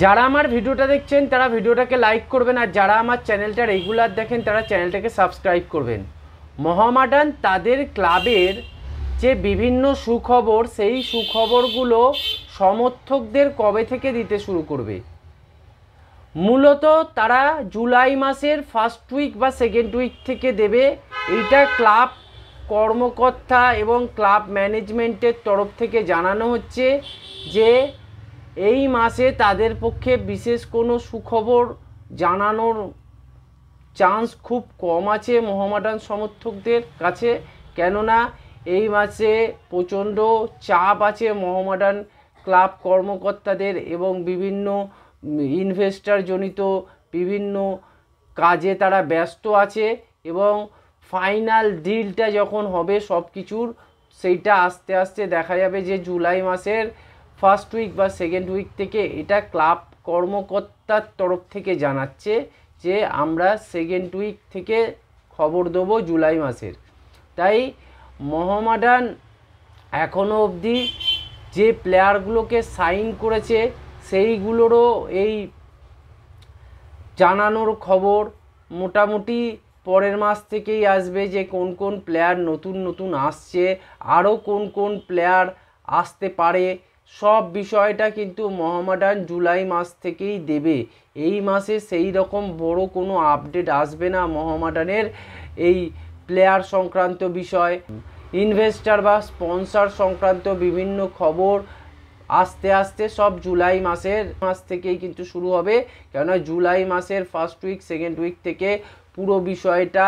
যারা আমার ভিডিওটা দেখছেন তারা ভিডিওটাকে লাইক করবেন, আর যারা আমার চ্যানেলটা রেগুলার দেখেন তারা চ্যানেলটাকে সাবস্ক্রাইব করবেন। মোহামেডান তাদের ক্লাবের যে বিভিন্ন সুখবর, সেই সুখবরগুলো সমর্থকদের কবে থেকে দিতে শুরু করবে? মূলত তারা জুলাই মাসের ফার্স্ট উইক বা সেকেন্ড উইক থেকে দেবে। এইটা ক্লাব কর্মকর্তা এবং ক্লাব ম্যানেজমেন্টের তরফ থেকে জানানো হচ্ছে যে এই মাসে তাদের পক্ষে বিশেষ কোনো সুখবর জানানোর চান্স খুব কম আছে মোহামেডান সমর্থকদের কাছে, কেননা এই মাসে প্রচণ্ড চাপ আছে মোহামেডান ক্লাব কর্মকর্তাদের এবং বিভিন্ন ইনভেস্টার জনিত বিভিন্ন কাজে তারা ব্যস্ত আছে, এবং ফাইনাল ডিলটা যখন হবে সব কিছুর, সেইটা আস্তে আস্তে দেখা যাবে যে জুলাই মাসের ফার্স্ট উইক বা সেকেন্ড উইক থেকে। এটা ক্লাব কর্মকর্তার তরফ থেকে জানাচ্ছে যে আমরা সেকেন্ড উইক থেকে খবর দেবো জুলাই মাসের। তাই মোহামেডান এখনও অবধি যে প্লেয়ারগুলোকে সাইন করেছে সেইগুলোরও এই জানানোর খবর মোটামুটি পরের মাস থেকেই আসবে, যে কোন কোন প্লেয়ার নতুন নতুন আসছে, আরও কোন কোন প্লেয়ার আসতে পারে। সব বিষয়টা কিন্তু মোহামেডান জুলাই মাস থেকেই দেবে। এই মাসে সেই রকম বড় কোনো আপডেট আসবে না মোহামেডানের এই প্লেয়ার সংক্রান্ত বিষয়। ইনভেস্টার বা স্পন্সর সংক্রান্ত বিভিন্ন খবর আস্তে আস্তে সব জুলাই মাস থেকেই কিন্তু শুরু হবে, কেননা জুলাই মাসের ফার্স্ট উইক সেকেন্ড উইক থেকে পুরো বিষয়টা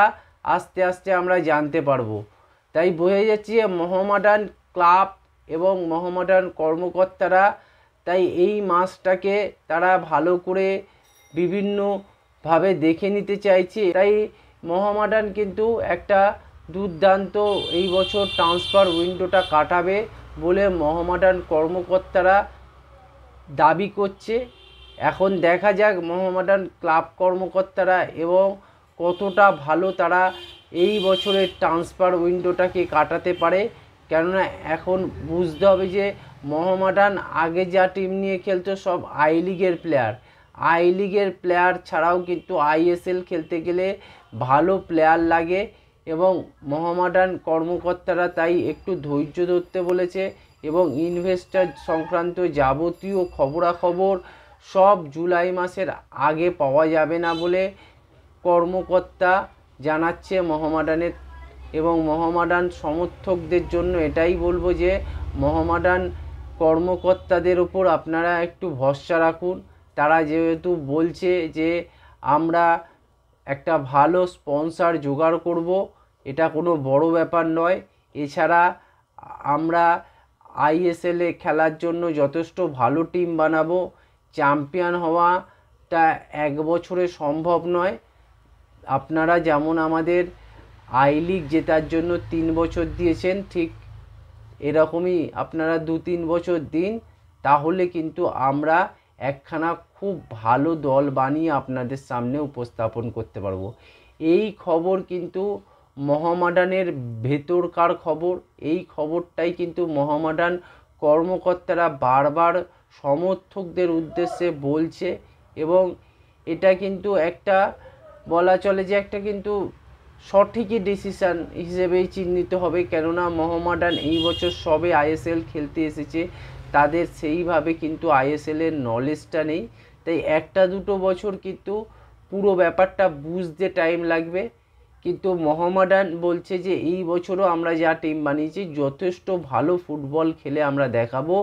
আস্তে আস্তে আমরা জানতে পারবো। তাই বোঝা যাচ্ছে যে মোহামেডান ক্লাব এবং মোহামেডান কর্মকর্তারা তাই এই মাসটাকে তারা ভালো করে বিভিন্নভাবে দেখে নিতে চাইছে। তাই মোহামেডান কিন্তু একটা দুর্দান্ত এই বছর ট্রান্সফার উইন্ডোটা কাটাবে বলে মোহামেডান কর্মকর্তারা দাবি করছে। এখন দেখা যাক মোহামেডান ক্লাব কর্মকর্তারা এবং কতটা ভালো তারা এই বছরের ট্রান্সফার উইন্ডোটাকে কাটাতে পারে, কেননা এখন বুঝতে হবে যে মোহামেডান আগে যা টিম নিয়ে খেলতো সব আই লিগের প্লেয়ার ছাড়াও কিন্তু আইএসএল খেলতে গেলে ভালো প্লেয়ার লাগে, এবং মোহামেডান কর্মকর্তারা তাই একটু ধৈর্য ধরতে বলেছে, এবং ইনভেস্টার সংক্রান্ত যাবতীয় খবরাখবর সব জুলাই মাসের আগে পাওয়া যাবে না বলে কর্মকর্তা জানাচ্ছে মোহামেডানের। এবং মোহামেডান সমর্থকদের জন্য এটাই বলবো যে মোহামেডান কর্মকর্তাদের উপর আপনারা একটু ভরসা রাখুন। তারা যেহেতু বলছে যে আমরা একটা ভালো স্পন্সর জোগাড় করব, এটা কোনো বড় ব্যাপার নয়। এছাড়া আমরা আইএসএলে খেলার জন্য যথেষ্ট ভালো টিম বানাবো। চ্যাম্পিয়ন হওয়াটা এক বছরে সম্ভব নয়। আপনারা যেমন আমাদের আই লিগ জেতার জন্য 3 বছর দিয়েছেন, ঠিক এরকমই আপনারা 2-3 বছর দিন, তাহলে কিন্তু আমরা একখানা খুব ভালো দল বানিয়ে আপনাদের সামনে উপস্থাপন করতে পারবো। এই খবর কিন্তু মোহামেডানের ভেতরকার খবর। এই খবরটাই কিন্তু মোহামেডান কর্মকর্তারা বারবার সমর্থকদের উদ্দেশ্যে বলছে, এবং এটা কিন্তু একটা বলা চলে যে একটা কিন্তু সঠিকই ডিসিশান হিসেবেই চিহ্নিত হবে, কেননা মোহামেডান এই বছর সবে আইএসএল খেলতে এসেছে, তাদের সেইভাবে কিন্তু আইএসএলের নলেজটা নেই। তাই 1-2 বছর কিন্তু পুরো ব্যাপারটা বুঝতে টাইম লাগবে। কিন্তু মোহামেডান বলছে যে এই বছরও আমরা যা টিম বানিয়েছি যথেষ্ট ভালো ফুটবল খেলে আমরা দেখাবো,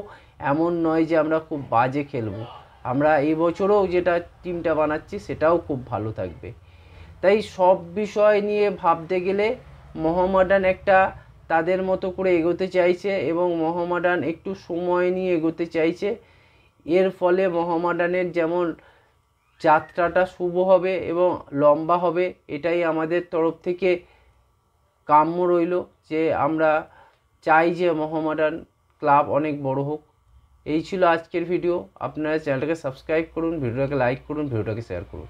এমন নয় যে আমরা খুব বাজে খেলবো। আমরা এই বছরও যেটা টিমটা বানাচ্ছি সেটাও খুব ভালো থাকবে। তাই সব বিষয় নিয়ে ভাবতে গেলে মোহামেডান একটা তাদের মতো করে এগোতে চাইছে, এবং মোহামেডান একটু সময় নিয়ে এগোতে চাইছে। এর ফলে মোহামেডানের যেমন যাত্রাটা শুভ হবে এবং লম্বা হবে, এটাই আমাদের তরফ থেকে কাম্য রইল, যে আমরা চাই যে মোহামেডান ক্লাব অনেক বড় হোক। এই ছিল আজকের ভিডিও। আপনারা চ্যানেলটাকে সাবস্ক্রাইব করুন, ভিডিওটাকে লাইক করুন, ভিডিওটাকে শেয়ার করুন।